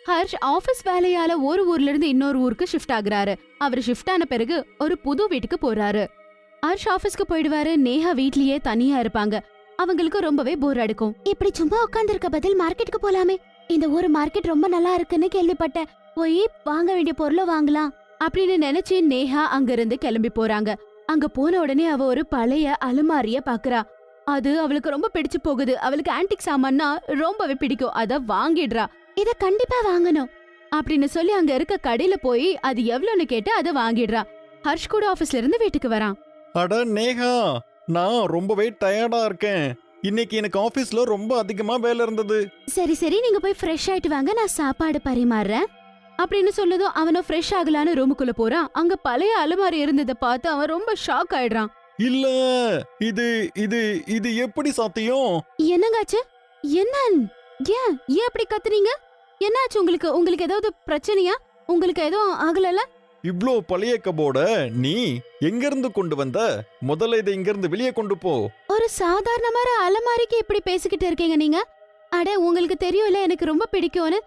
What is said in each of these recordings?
Harsh office வேலையால ஒரு ஊர்ல இருந்து இன்னொரு ஊருக்கு ஷிஃப்ட் ஆகுறாரு. அவர் ஷிஃப்ட் ஆன பிறகு ஒரு புது வீட்டுக்கு போறாரு. ஹர்ஷ் ஆபீஸ்க்கு போயிடுவாரு. நேஹா வீட்லயே தனியா இருப்பாங்க. அவங்களுக்கு ரொம்பவே போர் அடிக்கும். இப்படி சும்மா உட்கார்ந்திருக்க பதில் மார்க்கெட்டுக்கு போலாமே. இந்த ஒரு மார்க்கெட் ரொம்ப நல்லா இருக்குன்னு கேள்விப்பட்டேன். போய் வாங்க வேண்டிய பொருளை வாங்கலாம் அப்படின்னு நினைச்சு நேஹா அங்க இருந்து கிளம்பி போறாங்க. அங்க போன உடனே அவ ஒரு பழைய அலுமாரிய பாக்குறா. அது அவளுக்கு ரொம்ப பிடிச்சு போகுது. அவளுக்கு ஆன்டிக் சாமான்னா ரொம்பவே பிடிக்கும். அத வாங்கிடுறா. இத கண்டிப்பா வாங்கணும் அப்படின்னு சொல்லி அங்க இருக்க கடையில போய் அது எவ்வளவுன்னு கேட்டு அதை வாங்கிடுறா. ஹர்ஷ் கூட ஆபீஸ்ல இருந்து வீட்டுக்கு வரான். அட நேஹா, நான் ரொம்பவே டயர்டா இருக்கேன். இன்னைக்கு எனக்கு ஆபீஸ்ல ரொம்ப அதிகமா வேலை இருந்தது. சரி சரி, நீங்க போய் ஃப்ரெஷ் ஆயிட்டு வாங்க, நான் சாப்பாடு பரிமாறுறேன் அப்படின்னு சொல்லதும் அவனும் ஃப்ரெஷ் ஆகலான்னு ரூமுக்குள்ள போறான். அங்க பழைய அலுமாரி இருந்ததை பார்த்து அவன் ரொம்ப ஷாக் ஆயிடுறான். இல்ல, இது இது இது எப்படி சாத்தியம்? என்னங்காச்சு? என்ன? ஏன் ஏன் அப்படி கத்துறீங்க? என்னாச்சு உங்களுக்கு? உங்களுக்கு ஏதாவது பிரச்சனையா? உங்களுக்கு எதுவும் ஆகலல? இவ்ளோ பழைய கபோர்ட நீ எங்க இருந்து கொண்டு வந்த? முதல்ல இதை இங்க இருந்து வெளியே கொண்டு போ. ஒரு சாதாரணமான அலமாரிக்கு இப்படி பேசிக்கிட்டு இருக்கீங்க நீங்க? அட, உங்களுக்கு தெரியும்ல எனக்கு ரொம்ப பிடிக்கும்னு.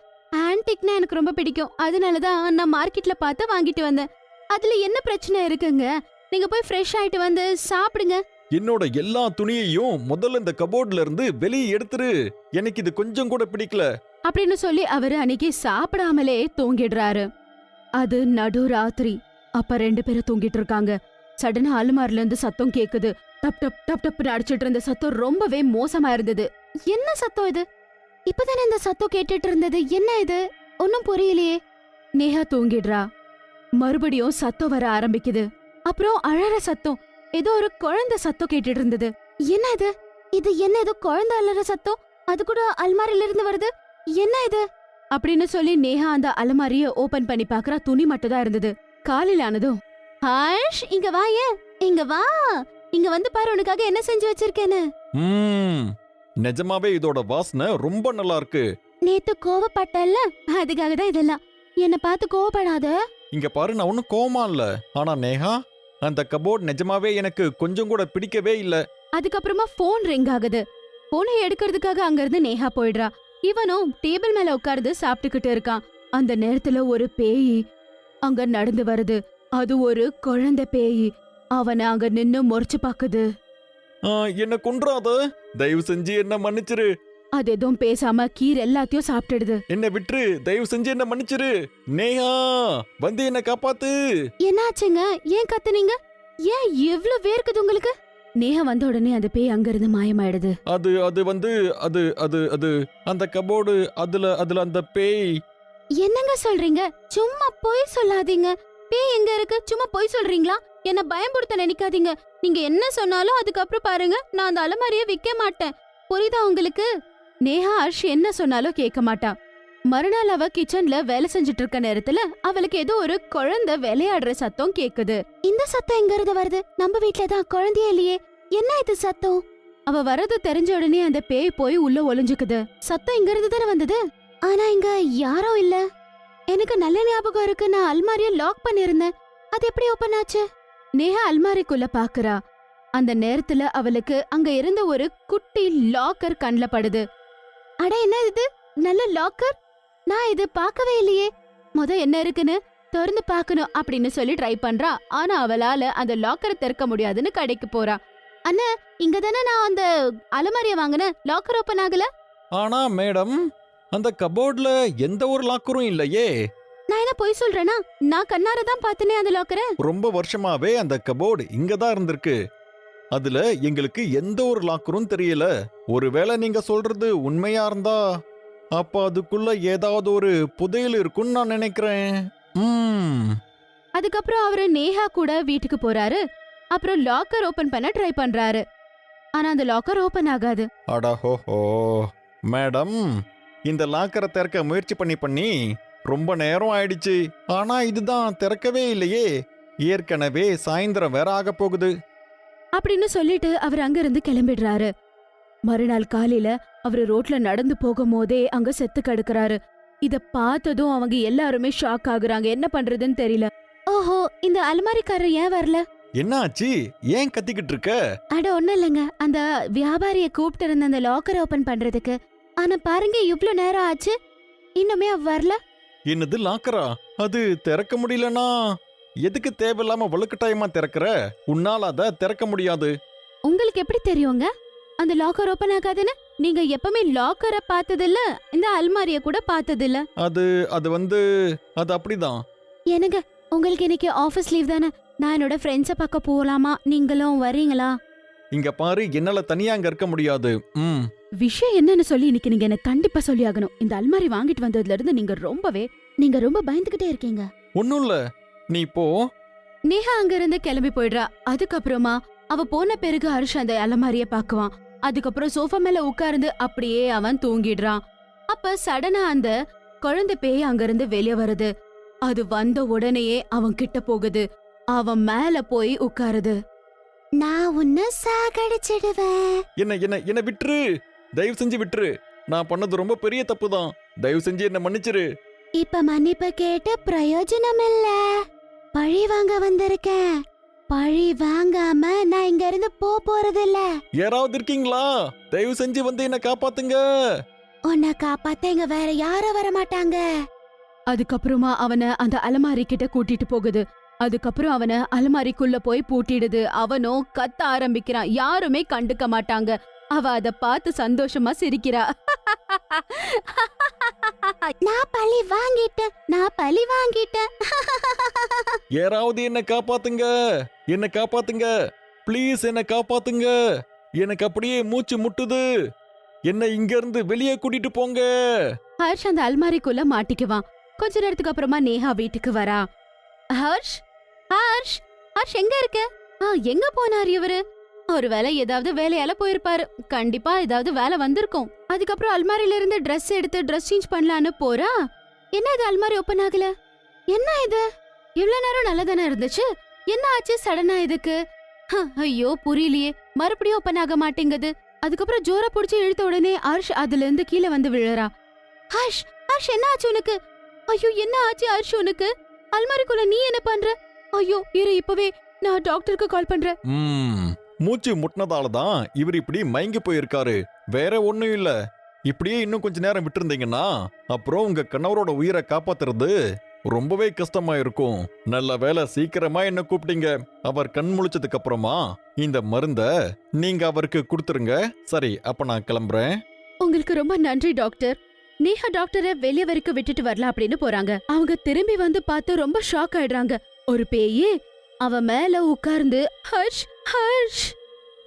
ஆன்டிக்னா எனக்கு ரொம்ப பிடிக்கும். அதனாலதான் நான் மார்க்கெட்ல பார்த்து வாங்கிட்டு வந்தேன். அதுல என்ன பிரச்சனை இருக்குங்க? நீங்க போய் ஃப்ரெஷ் ஆயிட்டு வந்து சாப்பிடுங்க. என்னோட எல்லா துணியையும் முதல்ல இந்த கபோர்ட்ல இருந்து வெளியே எடுத்துரு. எனக்கு இது கொஞ்சம் கூட பிடிக்கல அப்படின்னு சொல்லி அவரு அன்னைக்கு சாப்பிடாமலே தூங்கிடுறாரு. அது நடு ராத்திரி. அப்ப 2 பேரும் தூங்கிட்டு இருக்காங்க. சடனா அலுமாரில இருந்து சத்தம் கேக்குது. டப் டப் டப் டப்னு அடிச்சிட்டு இருந்த சத்தம் ரொம்பவே மோசமா இருந்தது. என்ன சத்தம் இது? இப்பதானே இந்த சத்தம் கேட்டுட்டு இருந்தது. என்ன இது? ஒன்னும் புரியலையே. நேஹா தூங்கிடுறா. மறுபடியும் சத்தம் வர ஆரம்பிக்குது. அப்புறம் அழற சத்தம். ஏதோ ஒரு குழந்தை சத்தம் கேட்டுட்டு இருந்தது. என்ன இது? இது என்ன? ஏதோ குழந்தை அலற சத்தம். அது கூட அல்மாரில இருந்து வருது. என்ன இது அப்படின்னு சொல்லி நேஹா அந்த அலமாரிய ஓபன் பண்ணி பாக்குறா. துணி மட்டும் தான் இருந்தது. காலையில ஆனதும், ஹர்ஷ் இங்க வா, இங்க வா, இங்க வந்து பாரு, உனக்காக என்ன செஞ்சு வச்சிருக்கேன்னு. நிஜமாவே இதோட வாசனை ரொம்ப நல்லா இருக்கு. நேத்து கோவப்பட்டல்ல, அதுக்காக தான் இதெல்லாம். என்ன பார்த்து கோவப்படாத. இங்க பாரு, நான் ஒன்னும் கோவமா இல்ல. ஆனா நேஹா, அந்த கபோர்ட் நிஜமாவே எனக்கு கொஞ்சம் கூட பிடிக்கவே இல்ல. அதுக்கப்புறமா போன் ரிங் ஆகுது. போனை எடுக்கிறதுக்காக அங்க இருந்து நேஹா போயிடுறா. இவனும் டேபிள் மேல உட்கார்ந்து சாப்பிட்டுக்கிட்டு இருக்கான். அந்த நேரத்துல ஒரு பேய் அங்க நடந்து வருது. அது ஒரு குழந்தை பேய். அவனை அங்க நின்னு முறைச்சு பாக்குது. என்ன கொன்றாத, தயவு செஞ்சு என்ன மன்னிச்சிரு. அது எதுவும் பேசாம கீரை எல்லாத்தையும் சாப்பிட்டுடுது. என்ன விட்டுரு, தயவு செஞ்சு என்ன மன்னிச்சிரு. நேஹா, வந்து என்ன காப்பாத்து. என்னாச்சுங்க? ஏன் கத்துனீங்க? ஏன் எவ்வளவு வேர்க்குது உங்களுக்கு? நேஹா வந்த உடனே அந்த பேய் அங்கிருந்து மாயமாயிடுது. அது வந்து அது அந்த கபோர்டு, அதுல அந்த பேய். என்னங்க சொல்றீங்க? சும்மா பொய் சொல்லாதீங்க. பேய் எங்க இருக்கு? சும்மா பொய் சொல்றீங்களா? என்ன பயம்படுத்த நினைக்காதீங்க. நீங்க என்ன சொன்னாலும் அதுக்கப்புறம் பாருங்க, நான் அந்த அலமாரியை விற்க மாட்டேன். புரியுதா உங்களுக்கு? நேஹா ஹர்ஷ் என்ன சொன்னாலும் கேட்க மாட்டா. மறுநாள் அவ கிச்சன்ல வேலை செஞ்சுட்டு இருக்க நேரத்துல அவளுக்கு ஏதோ ஒரு குழந்தை விளையாடுற சத்தம் கேக்குது. இந்த சத்தம் எங்க இருந்து வருது? நம்ம வீட்டுலதான் குழந்தையே இல்லையே. என்ன இது சத்தம்? அவ வரது தெரிஞ்ச உடனே அந்த பேய் போய் உள்ள ஒளிஞ்சுக்குது. சத்தம் இங்க இருந்து தானே வந்தது. ஆனா இங்க யாரும் இல்ல. எனக்கு நல்ல ஞாபகம் இருக்கு, நான் அல்மாரியை லாக் பண்ணிருந்தேன். அது எப்படி ஓபன் ஆச்சு? நேஹா அல்மாரிக்குள்ள பாக்குறா. அந்த நேரத்துல அவளுக்கு அங்க இருந்த ஒரு குட்டி லாக்கர் கண்ல படுது. அட, என்ன இது? நல்ல லாக்கர். நான் இது பார்க்கவே இல்லையே. என்ன இருக்குன்னு திறந்து பார்க்கணும் அப்படின்னு சொல்லி ட்ரை பண்றா. ஆனா அவளால அந்த லாக்கரை திறக்க முடியாதுன்னு கடைக்கு போறா. அண்ணா, இங்க தானே நான் அந்த அலமாரிய வாங்கினேன். லாக்கர் ஓபன் ஆகல. ஆனா மேடம், அந்த கபோர்ட்ல எந்த ஒரு லாக்கரும் இல்லையே. நான் என்ன பொய் சொல்றேனா? நான் கண்ணார தான் பார்த்தனே அந்த லாக்கரை. ரொம்ப வருஷமாவே அந்த கபோர்டு இங்கதான் இருந்திருக்கு. அதுல எங்களுக்கு எந்த ஒரு லாக்கரும் தெரியல. ஒருவேளை நீங்க சொல்றது உண்மையா இருந்தா அப்ப அதுக்குள்ள ஏதாவது ஒரு புதையல் இருக்குன்னு நான் நினைக்கிறேன். அதுக்கப்புறம் அவரு நேஹா கூட வீட்டுக்கு போறாரு. அப்புறம் லாக்கர் ஓபன் பண்ண ட்ரை பண்றாரு. ஆனா அந்த லாக்கர் ஓபன் ஆகாது. அடஹோஹோ மேடம், இந்த லாக்கரை திறக்க முயற்சி பண்ணி ரொம்ப நேரம் ஆயிடுச்சு. ஆனா இதுதான் திறக்கவே இல்லையே. ஏற்கனவே சாயந்தரம் வேற ஆக போகுது அப்படின்னு சொல்லிட்டு அவர் அங்க இருந்து கிளம்பிடுறாரு. மறுநாள் காலையில அவரு ரோட்ல நடந்து போகும் போதே அங்க செத்து கிடக்குறாரு. இத பார்த்ததும் அவங்க எல்லாருமே ஷாக் ஆகுறாங்க. என்ன பண்றதுன்னு தெரியல. ஓஹோ, இந்த அலமாரிக்காரர் ஏன் வரல? என்னாச்சு? ஏன் கத்திக்கிட்டு இருக்க? அட, ஒண்ணும் இல்லைங்க. அந்த வியாபாரிய கூப்பிட்டு இருந்த அந்த லாக்கர் ஓபன் பண்றதுக்கு. ஆனா பாருங்க, இவ்ளோ நேரம் ஆச்சு. இன்னுமே அவ வரல. என்னது லாக்கரா? அது திறக்க முடியலனா எதுக்கு தேவையில்லாம வலுக்கட்டாயமா திறக்கிற? உன்னால அத திறக்க முடியாது. உங்களுக்கு எப்படி தெரியுங்க அந்த லாக்கர் ஓபன் ஆகாதுன்னு? நீங்க எப்பவுமே லாக்கரை பார்த்ததில்ல, இந்த அல்மாரிய கூட பார்த்ததில்ல. அது அது அப்படிதான். என்னங்க, உங்களுக்கு இன்னைக்கு ஆபீஸ் லீவ் தானே? நான் என்னோட ஃப்ரெண்ட்ஸை பார்க்க போலாமா? நீங்களும் வரீங்களா? இங்க பாரு, என்னால தனியா அங்க இருக்க முடியாது. விஷயம் என்னன்னு சொல்லி இன்னைக்கு நீங்க எனக்கு கண்டிப்பா சொல்லி ஆகணும். இந்த அல்மாரி வாங்கிட்டு வந்ததுல இருந்து நீங்க ரொம்ப பயந்துகிட்டே இருக்கீங்க. ஒண்ணும் இல்ல, நீ போ. நேஹா அங்க இருந்து கிளம்பி போயிடுறா. அதுக்கப்புறமா அவ போன பிறகு ஹர்ஷ் அந்த அலமாரிய பாக்குவான். அதுக்கப்புறம் சோஃபா மேல உட்கார்ந்து அப்படியே அவன் தூங்கிடுறான். அப்ப சடனா அந்த குழந்தை பேய் அங்க இருந்து வெளியே வருது. அது வந்த உடனேயே அவன் கிட்ட போகுது. அவன் மேல போய் உட்காருது. நான் உன்னை சாகடிச்சிடுவேன். என்ன விட்டுரு, தயவு செஞ்சு விட்டுரு. நான் பண்ணது ரொம்ப பெரிய தப்பு தான். தயவு செஞ்சு என்ன மன்னிச்சிரு. இப்ப மன்னிப்பு கேட்டு பிரயோஜனம் இல்ல. பழி வாங்க வந்திருக்கேன். பழி வாங்காம நான் இங்க இருந்து போறது இல்ல. யாராவது இருக்கீங்களா? தயவு செஞ்சு வந்து என்ன காப்பாத்துங்க. உன்னை காப்பாத்த இங்க வேற யாரும் வர மாட்டாங்க. அதுக்கப்புறமா அவனை அந்த அலமாரி கிட்ட கூட்டிட்டு போகுது. அதுக்கப்புறம் அவனை அலமாரிக்குள்ள போய் பூட்டிடுது. அவனும் கத்த ஆரம்பிக்கிறான். யாருமே கண்டுக்க மாட்டாங்க. அவ அத பார்த்து சந்தோஷமா சிரிக்கிறா. நான் பழி வாங்கிட்டேன். யாராவது என்ன காப்பாத்துங்க, ப்ளீஸ் என்ன காப்பாத்துங்க. எனக்கு அப்படியே மூச்சு முட்டுது. என்ன இங்க இருந்து வெளியே கூட்டிட்டு போங்க. ஹர்ஷ் அந்த அல்மாரிக்குள்ள மாட்டிக்குவான். கொஞ்ச நேரத்துக்கு அப்புறமா நேஹா வீட்டுக்கு வரா. ஹர்ஷ் எங்க இருக்க? எங்க போனார் இவரு? ஒருவேளை ஏதாவது வேலையால போயிருப்பாரு. கண்டிப்பா ஏதாவது வேலை வந்திருக்கும். அதுக்கப்புறம் அல்மாரில இருந்து ட்ரெஸ் எடுத்து ட்ரெஸ் சேஞ்ச் பண்ணலான்னு போறா. என்ன இது, அல்மாரி ஓபன் ஆகல? என்ன இது? இவ்வளவு நேரம் நல்லதானே இருந்துச்சு. என்ன ஆச்சு சடனா இதுக்கு? ஐயோ புரியலையே. மறுபடியும் ஓபன் ஆக மாட்டேங்குது. அதுக்கப்புறம் ஜோர புடிச்சு இழுத்த உடனே ஹர்ஷ் அதுல இருந்து கீழே வந்து விழறா. ஹர்ஷ் என்ன ஆச்சு உனக்கு? ஐயோ என்ன ஆச்சு ஹர்ஷ் உனக்கு? அல்மாரிக்குள்ள நீ என்ன பண்ற? ஐயோ இரு, இப்பவே நான் டாக்டருக்கு கால் பண்றேன். மூச்சு முட்டினதாலதான் இவர் இப்படி மயங்கி போயிருக்காரு. வேற ஒண்ணும் இல்ல. இப்படியே இன்னும் கொஞ்ச நேரம் விட்டுருந்தீங்கன்னா அப்புறம் உங்க கணவரோட உயிரை காப்பாத்துறது ரொம்பவே கஷ்டமா இருக்கும். நல்ல வேலை சீக்கிரமா என்ன கூப்பிட்டீங்க. அவர் கண் முழிச்சதுக்கு அப்புறமா இந்த மருந்த நீங்க அவருக்கு கொடுத்துருங்க. சரி, அப்ப நான் கிளம்புறேன். உங்களுக்கு ரொம்ப நன்றி டாக்டர். நேஹா டாக்டரை வெளிய வரைக்கும் விட்டுட்டு வரலாம் அப்படின்னு போறாங்க. அவங்க திரும்பி வந்து பார்த்து ரொம்ப ஷாக் ஆயிடுறாங்க. ஒரு பேயே அவ மேல உட்கார்ந்து ஹர்ஷ்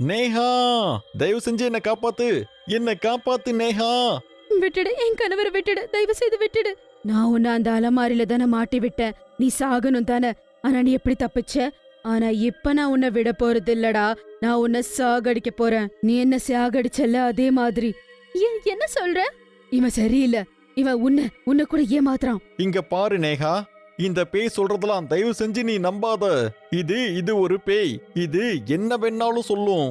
நேஹா, தயவு செஞ்சு என்ன காப்பாத்து நேஹா. விட்டுடு, என் கணவரை விட்டுடு, தயவு செய்து விட்டுடு. நான் உன்னை அந்த அலமாரியில தானே மாட்டி விட்டேன். நீ சாகணும் தானே. ஆனா நீ எப்படி தப்பிச்ச? ஆனா இப்ப நான் உன்னை விட போறது இல்லடா. நான் உன்னை சாகடிக்க போறேன். நீ என்ன சாகடிச்சல அதே மாதிரி. என்ன சொல்ற? இவன் சரியில்லை. இவன் உன்னை கூட ஏமாத்துறான். இங்க பாரு நேஹா, இந்த பேய் சொல்றதெல்லாம் தயவு செஞ்சு நீ நம்பாத. இது ஒரு பேய். இது என்ன வேணாலும் சொல்லும்.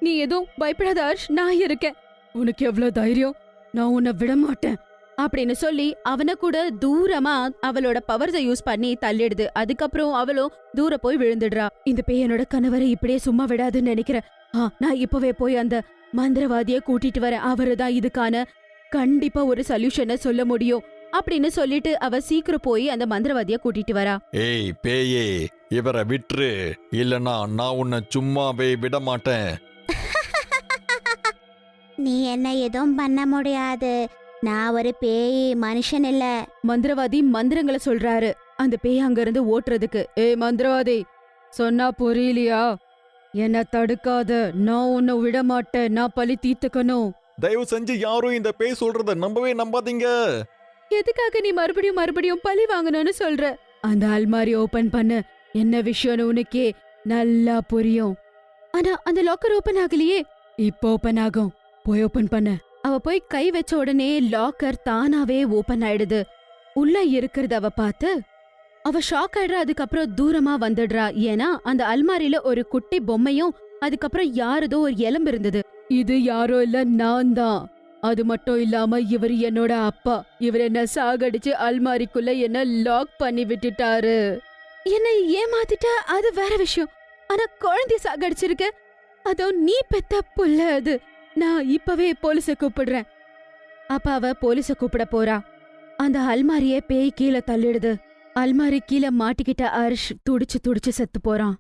நீ எதுவும் பயப்படாத ஹர்ஷ், நான் இருக்கேன். உனக்கு எவ்வளவு தைரியம்? நான் உன்னை விட மாட்டேன் அப்படின்னு சொல்லி அவனை கூட தூரமா அவளோட பவர்ஸை யூஸ் பண்ணி தள்ளிடுது. அதுக்கப்புறம் அவளும் தூர போய் விழுந்துடுறா. இந்த பேய் என்னோட கணவரை இப்படியே சும்மா விடாதுன்னு நினைக்கிறேன். நான் இப்பவே போய் அந்த மந்திரவாதிய கூட்டிட்டு வரேன். அவருதான் இதுக்கான கண்டிப்பா ஒரு சொல்யூஷனை சொல்ல முடியும் அப்படின்னு சொல்லிட்டு அவ சீக்கிரம் போய் அந்த மந்திரவாதிய கூட்டிட்டு வரா. ஏய் பேயே, இவரை விட்டுரு, இல்லனா நான் உன்னை சும்மாவே விட மாட்டேன். நீ என்ன எதுவும் பண்ண முடியாது. நான் ஒரு பேய், மனுஷன் இல்ல. மந்திரவாதி மந்திரங்களை சொல்றாரு அந்த பேய் அங்க இருந்து ஓட்டுறதுக்கு. ஏய் மந்திரவாதி, சொன்னா புரியலையா? என்ன தடுக்காத, நான் உன்னை விட மாட்டேன். நான் பழி தீர்த்துக்கணும். தயவு செஞ்சு யாரும் இந்த பேய் சொல்றத நம்பாதீங்க. எதுக்காக நீ மறுபடியும் பழி வாங்கணும்னு சொல்ற? அந்த அல்மாரி ஓபன் பண்ணு. என்ன விஷயம்னு உனக்கே நல்லா புரியும். ஆனா அந்த லாக்கர் ஓபன் ஆகலையே. இப்போ ஓபன் ஆகும். போய் ஓபன் பண்ணு. அவ போய் கை வச்ச உடனே லாக்கர் தானாவே ஓபன் ஆயிடுது. உள்ள இருக்கிறத அவ பார்த்து அவ ஷாக் ஆயிடுறா. அதுக்கப்புறம் தூரமா வந்துடுறா. ஏன்னா அந்த அல்மாரியில ஒரு குட்டி பொம்மையும் அதுக்கப்புறம் யாரதோ ஒரு எலும்பு இருந்தது. இது யாரோ இல்ல, நான் தான். அது மட்டும் இல்லாம இவர் என்னோட அப்பா. இவர் என்ன சாகடிச்சு அல்மாரிக்குள்ள என்ன லாக் பண்ணி விட்டுட்டாரு. என்ன ஏமாத்திட்ட அது வேற விஷயம். ஆனா குழந்தைய சாகடிச்சிருக்க, அதோ நீ பெத்த புள்ள அது. நான் இப்பவே போலீஸ கூப்பிடுறேன். அப்ப அவ போலீஸ கூப்பிட போறா. அந்த அல்மாரியே பேய் கீழே தள்ளிடுது. அல்மாரி கீழே மாட்டிக்கிட்ட அர்ஷ் துடிச்சு துடிச்சு செத்து போறான்.